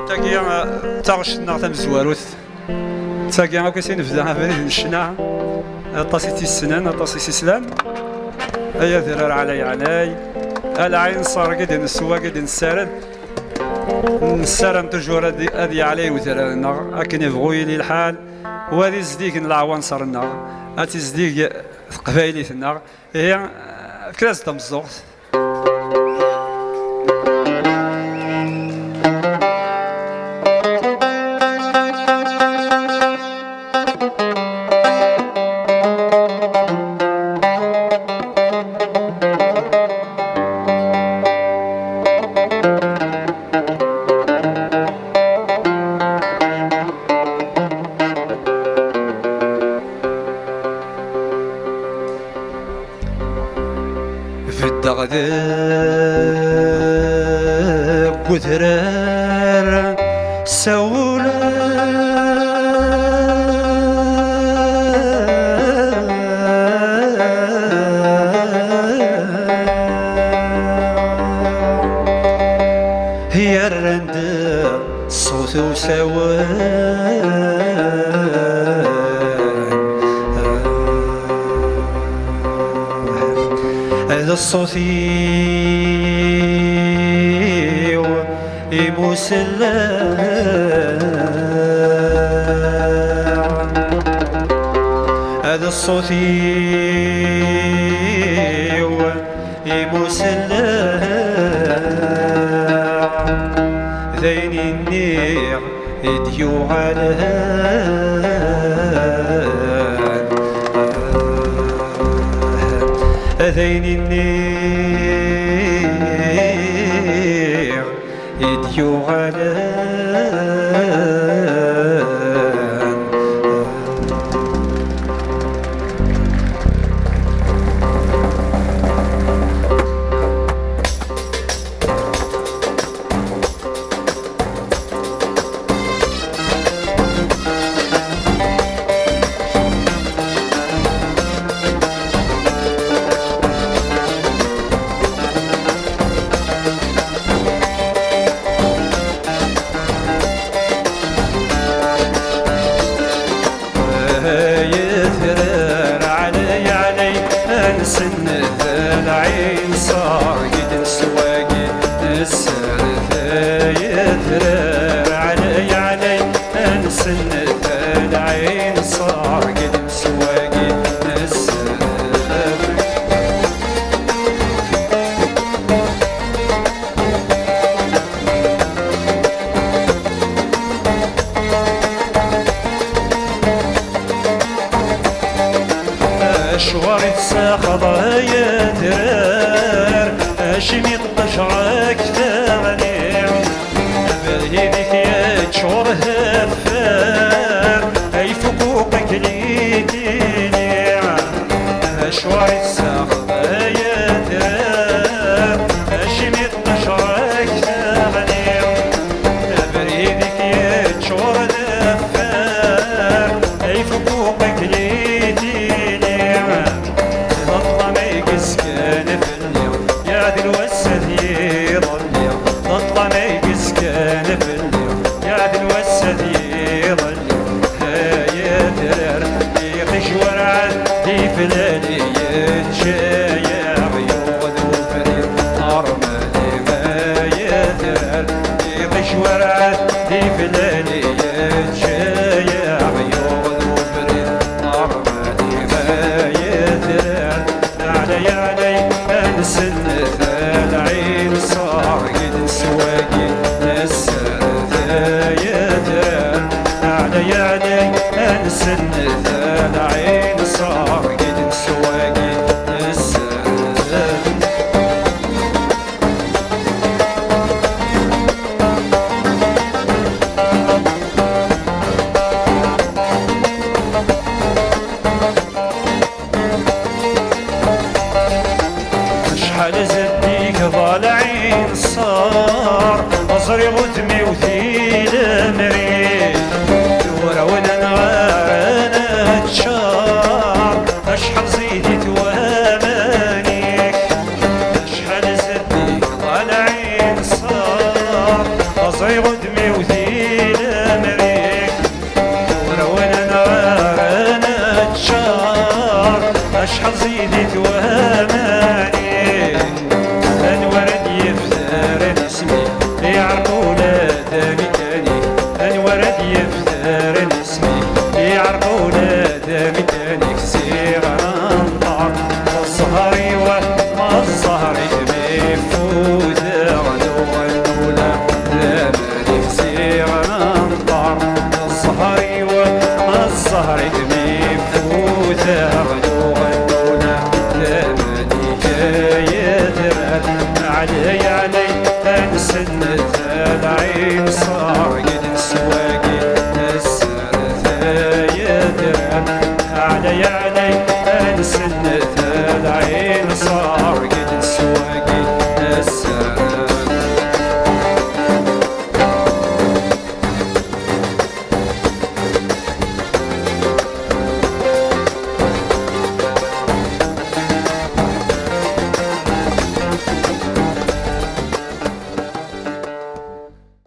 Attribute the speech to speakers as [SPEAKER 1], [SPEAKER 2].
[SPEAKER 1] تاكيا تاغشنا تمزواروت تاكيا كاين نبدا نشنا طاسيتي السنان طاسيتي السلام ايا ذرار علي علي العين صار قد نسوا قد نسرد نسرم تجور هذه علي وذرارنا اكن يبغوا لي الحال وهذه زديك العوان صرنا هاتي زديك قبايليتنا هي كلاس تمزوغت وذرار سولا هي الرند صوت وسوان هذا الصوت مسلم هذا الصوت مسلم ذين النير يديو على ذين النير يديو على شحال زيدت وهماني الورد يفتر اسمي يعرفوا ولادي تاني الورد يفتر اسمي يعرفوا ولادي تاني كسير نطار الصهري وما الصهري بيفوت غدولا دامني كسير نطار الصهري وما الصهري بيفوت غدولا دامني كيدران علي انسنة العين صار قد سواقي السنة يدران علي انسنة العين